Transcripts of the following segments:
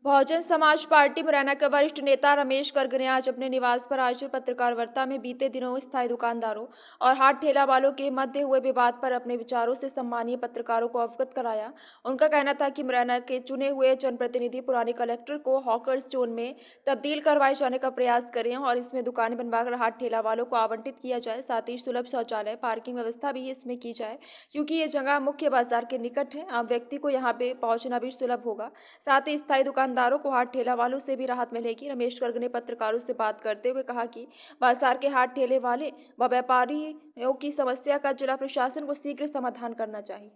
Bahujan Samaj party Morena के वरिष्ठ नेता रमेश गर्ग ने आज अपने निवास पर आयोजित पत्रकार वार्ता में बीते दिनों स्थायी दुकानदारों और हाट ठेला वालों के मध्य हुए विवाद पर अपने विचारों से सम्मानीय पत्रकारों को अवगत कराया। उनका कहना था कि मुरैना के चुने हुए जनप्रतिनिधि पुराने कलेक्टर को हॉकर्स जोन में तब्दील करवाए जाने का प्रयास करें और इसमें दुकानें बनवाकर हाट ठेला वालों को आवंटित किया जाए। साथ ही सुलभ शौचालय पार्किंग व्यवस्था भी इसमें की जाए, क्योंकि ये जगह मुख्य बाजार के निकट है। आम व्यक्ति को यहाँ पे पहुंचना भी सुलभ होगा। साथ ही स्थायी दुकानदारों को हाट ठेला वालों से भी राहत मिलेगी। रमेश गर्ग ने पत्रकारों से बात करते हुए कहा कि बाजार के हाट ठेले वाले व व्यापारियों की समस्या का जिला प्रशासन को शीघ्र समाधान करना चाहिए।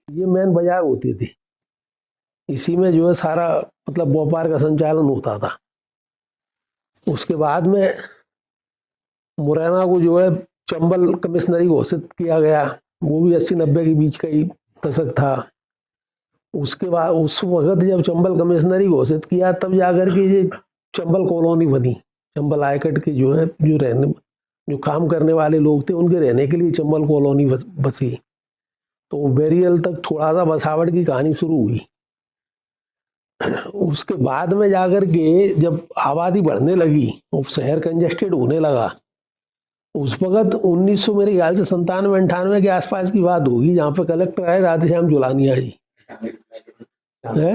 ये मेन बाजार होते थे, इसी में जो है सारा मतलब व्यापार का संचालन होता था। उसके बाद में मुरैना को जो है चंबल कमिश्नरी घोषित किया गया, वो भी 80-90 के बीच का ही दशक था। उसके बाद उस वक्त जब चंबल कमिश्नरी घोषित किया तब जाकर के ये चंबल कॉलोनी बनी। चंबल आयकट के जो है जो काम करने वाले लोग थे उनके रहने के लिए चंबल कॉलोनी बसी। तो बेरियल तक थोड़ा सा बसावट की कहानी शुरू हुई। उसके बाद में जाकर के जब आबादी बढ़ने लगी और शहर कंजेस्टेड होने लगा, उस वक्त 1900 मेरे ख्याल से 97-98 के आसपास की बात होगी, जहाँ पे कलेक्टर आए राधेश्याम जुलानिया जी है,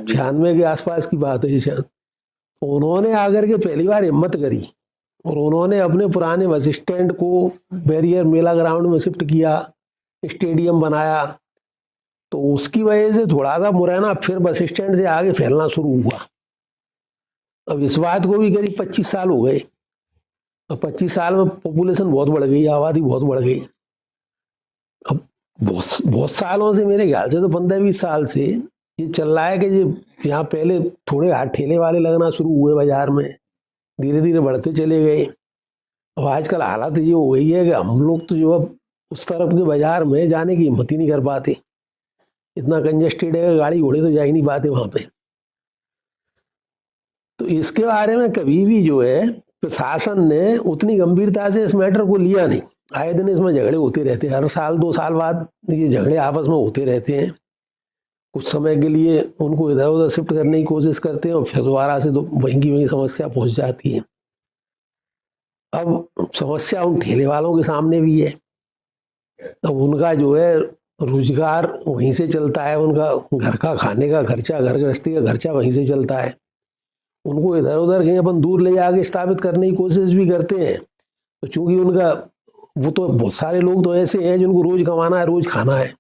96 के आसपास की बात है शायद। उन्होंने आकर के पहली बार हिम्मत करी और उन्होंने अपने पुराने बस स्टैंड को बैरियर मेला ग्राउंड में शिफ्ट किया, स्टेडियम बनाया। तो उसकी वजह से थोड़ा सा मुरैना फिर बस स्टैंड से आगे फैलना शुरू हुआ। अब इस बात को भी करीब 25 साल हो गए। अब 25 साल में पॉपुलेशन बहुत बढ़ गई, आबादी बहुत बढ़ गई। अब बहुत सालों से, मेरे ख्याल से तो 15-20 साल से ये चल रहा है कि ये यहाँ पहले थोड़े हाथ ठेले वाले लगना शुरू हुए बाजार में, धीरे धीरे बढ़ते चले गए। अब आजकल हालत ये हो गई है कि हम लोग तो जो अब उस तरफ के बाजार में जाने की हिम्मत ही नहीं कर पाते। इतना कंजेस्टेड है, गाड़ी घोड़े तो जा ही नहीं पाते वहां पे। तो इसके बारे में कभी भी जो है प्रशासन ने उतनी गंभीरता से इस मैटर को लिया नहीं। आए दिन इसमें झगड़े होते रहते हैं, हर साल 2 साल बाद ये झगड़े आपस में होते रहते हैं। कुछ समय के लिए उनको इधर उधर शिफ्ट करने की कोशिश करते हैं और फिर दोबारा से तो वहीं की वहीं समस्या पहुंच जाती है। अब समस्या उन ठेले वालों के सामने भी है। अब उनका जो है रोजगार वहीं से चलता है, उनका घर का खाने का खर्चा, घर गृहस्थी का खर्चा वहीं से चलता है। उनको इधर उधर कहीं अपन दूर ले जाके स्थापित करने की कोशिश भी करते हैं, तो चूंकि उनका वो तो बहुत सारे लोग तो ऐसे हैं जिनको रोज कमाना है, रोज खाना है,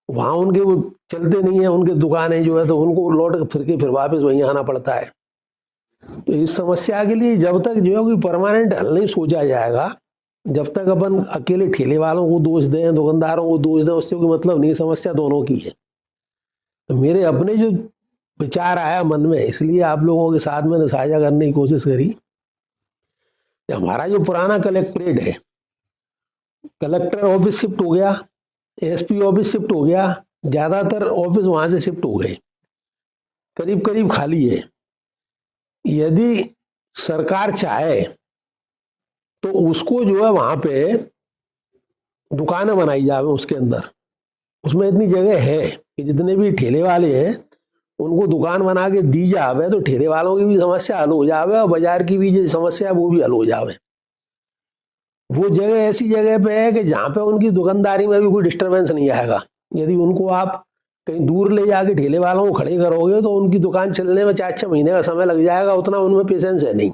वहाँ उनके वो चलते नहीं है, उनके दुकानें जो है तो उनको लौट फिर के फिर वापस वहीं आना पड़ता है। तो इस समस्या के लिए जब तक जो है कोई परमानेंट हल नहीं सोचा जाएगा, जब तक अपन अकेले ठेले वालों को दोष दें, दुकानदारों को दोष दें, उससे कोई मतलब नहीं। समस्या दोनों की है। तो मेरे अपने जो विचार आया मन में, इसलिए आप लोगों के साथ मैंने साझा करने की कोशिश करी। हमारा जो पुराना कलेक्ट्रेट है, कलेक्टर ऑफिस शिफ्ट हो गया, एसपी ऑफिस शिफ्ट हो गया, ज्यादातर ऑफिस वहां से शिफ्ट हो गए, करीब करीब खाली है। यदि सरकार चाहे तो उसको जो है वहां पे दुकानें बनाई जावे उसके अंदर। उसमें इतनी जगह है कि जितने भी ठेले वाले हैं उनको दुकान बना के दी जावे, तो ठेले वालों की भी समस्या हल हो जावे और बाजार की भी जो समस्या है वो भी हल हो जावे। वो जगह ऐसी जगह पे है कि जहाँ पे उनकी दुकानदारी में भी कोई डिस्टरबेंस नहीं आएगा। यदि उनको आप कहीं दूर ले जाके ठेले वालों को खड़े करोगे तो उनकी दुकान चलने में 4-6 महीने का समय लग जाएगा, उतना उनमें पेशेंस है नहीं।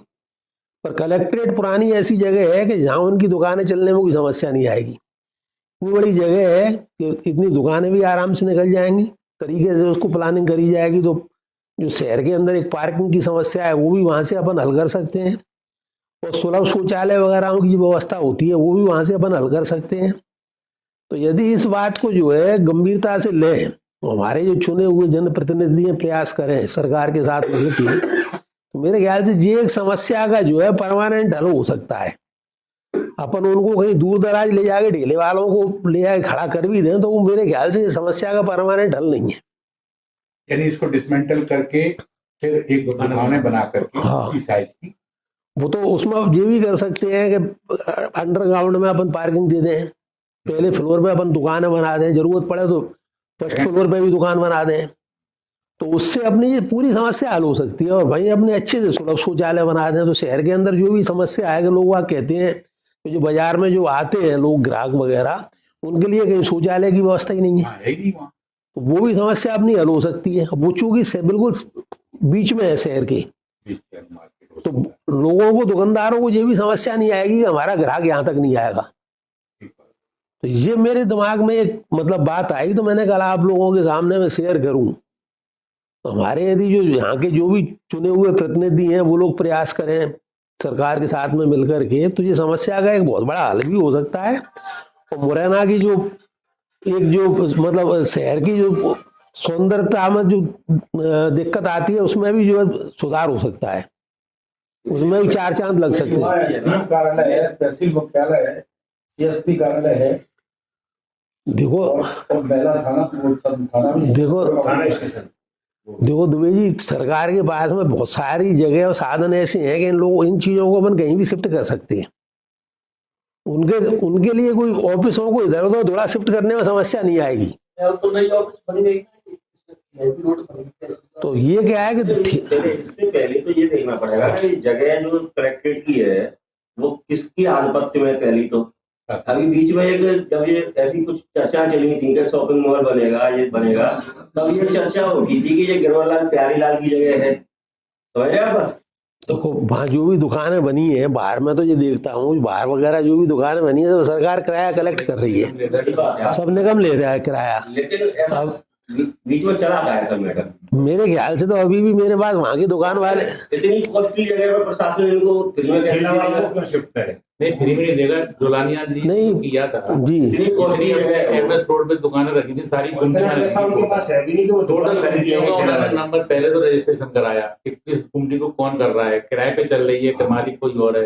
पर कलेक्ट्रेट पुरानी ऐसी जगह है कि जहाँ उनकी दुकानें चलने में कोई समस्या नहीं आएगी। इतनी बड़ी जगह है कि इतनी दुकानें भी आराम से निकल जाएंगी, तरीके से उसको प्लानिंग करी जाएगी। तो जो शहर के अंदर एक पार्किंग की समस्या है वो भी वहां से अपन हल कर सकते हैं, और सुलभ शौचालय वगैरह की व्यवस्था होती है वो भी वहां से अपन हल कर सकते हैं। तो यदि इस बात को जो है गंभीरता से लें, हमारे जो चुने हुए जनप्रतिनिधि प्रयास करें सरकार के साथ मिलकर, तो मेरे ख्याल से ये एक समस्या का जो है परमानेंट हल हो सकता है। अपन उनको कहीं दूर दराज ले जाके ठेले वालों को ले जाके खड़ा कर भी दें तो वो मेरे ख्याल से समस्या का परमानेंट हल नहीं है। यानी इसको डिसमेंटल करके फिर एक दुकानें बना करके उसी साइज की, वो तो उसमें ये भी कर सकते हैं कि अंडरग्राउंड में अपन पार्किंग दे दें, पहले फ्लोर पे अपन दुकानें बना दें, जरूरत पड़े तो फर्स्ट फ्लोर पे भी दुकान बना दें। तो उससे अपनी ये पूरी समस्या हल हो सकती है। और भाई अपने अच्छे से सुलभ शौचालय बना दें तो शहर के अंदर जो भी समस्या आएगी, लोग वहाँ कहते हैं कि जो बाजार में जो आते हैं लोग ग्राहक वगैरह, उनके लिए कहीं शौचालय की व्यवस्था ही नहीं है, हाँ, है ही नहीं वहाँ। तो वो भी समस्या अपनी हल हो सकती है। वो चूंकि बिल्कुल बीच में है शहर के, बीच में मार्केट हो तो सकता है। लोगों को, दुकानदारों को ये भी समस्या नहीं आएगी कि हमारा ग्राहक यहाँ तक नहीं आएगा। ठीक बात। तो ये मेरे दिमाग में एक मतलब बात आई, तो मैंने कहा आप लोगों के सामने मैं शेयर करूं। तो हमारे यदि जो यहाँ के जो भी चुने हुए प्रतिनिधि हैं वो लोग प्रयास करें सरकार के साथ में मिलकर के, तो ये समस्या का एक बहुत बड़ा हल भी हो सकता है। और मुरैना की जो एक जो मतलब शहर की जो सौंदर्यता में जो दिक्कत आती है, उसमें भी जो है सुधार हो सकता है, उसमें भी चार चांद लग सकते हैं। कार्यालय है, तहसील मुख्यालय है, सीएसपी कार्यालय है, देखो और बेला थाना थाना भी है। थाना स्टेशन। देखो दुबे जी, सरकार के पास में बहुत सारी जगह और साधन ऐसे हैं कि इन लोग इन चीजों को अपन कहीं भी शिफ्ट कर सकते हैं। उनके लिए कोई ऑफिसों को इधर उधर थोड़ा शिफ्ट करने में समस्या नहीं आएगी। तो नई ऑफिस बनी गई, रोड बनी गई। तो ये क्या है कि इससे पहले तो ये देखना पड़ेगा कि जगह जो कलेक्ट्रेट की है वो किसकी आधिपत्य में। पहली तो अभी बीच में एक जब ये ऐसी कुछ चर्चा चली थी कि शॉपिंग मॉल बनेगा, ये बनेगा, तब ये चर्चा उठी थी कि ये गिरवरलाल प्यारीलाल की जगह है, समझ रहे आप? देखो वहाँ जो भी दुकानें बनी है बाहर में, तो ये देखता हूँ बाहर वगैरह जो भी दुकानें बनी है, तो सरकार किराया कलेक्ट कर रही है, सही बात है। सब निगम ले रहा है किराया। लेकिन ऐसा बीच में चला गया था मैडम। मेरे ख्याल से तो अभी भी मेरे पास वहाँ की दुकान वाले इतनी कॉस्टली जगह पर प्रशासन इनको फ्री में कैसे देगा? क्यों शिफ्ट करे? नहीं, फ्री में नहीं देगा। जोलानिया जी नहीं। ने किया था जी इतनी कॉस्टली जगह है वो। एमएस रोड पे दुकानें रखी थी, सारी उतना कुंडियां रखी पैसा उनके थी। पास है भी नहीं कि वो टोटल दुकान खरीद कुंडियों का उन्होंने लेंगे। नंबर पहले तो रजिस्ट्रेशन कराया कि किस कुंडी को कौन कर रहा है, किराए पे चल रही है कि मालिक कोई और है,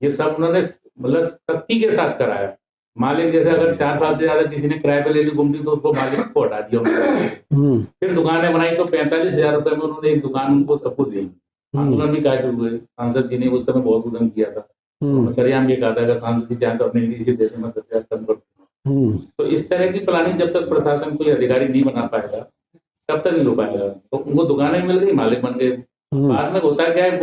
ये सब उन्होंने मतलब सख्ती के साथ कराया। मालिक जैसे अगर 4 साल से ज्यादा किसी ने किराए पे ले ली कुंडी, तो उसको मालिक को हटा दिया उन्होंने। फिर दुकानें बनाई तो 45,000 रुपए में उन्होंने एक दुकान उनको सबको दी। आंदोलन भी काफी हुए, सांसद जी ने उस समय बहुत उद्यम किया था। सरेआम ये कहा था कि सांसद जी चाहे तो अपने लिए इसे देने में 10,000 कम कर दूं। तो इस तरह की प्लानिंग जब तक प्रशासन कोई अधिकारी नहीं बना पाएगा तब तक नहीं हो पाएगा। तो उनको दुकानें मिल गई, मालिक बन गए। बाद में होता क्या है,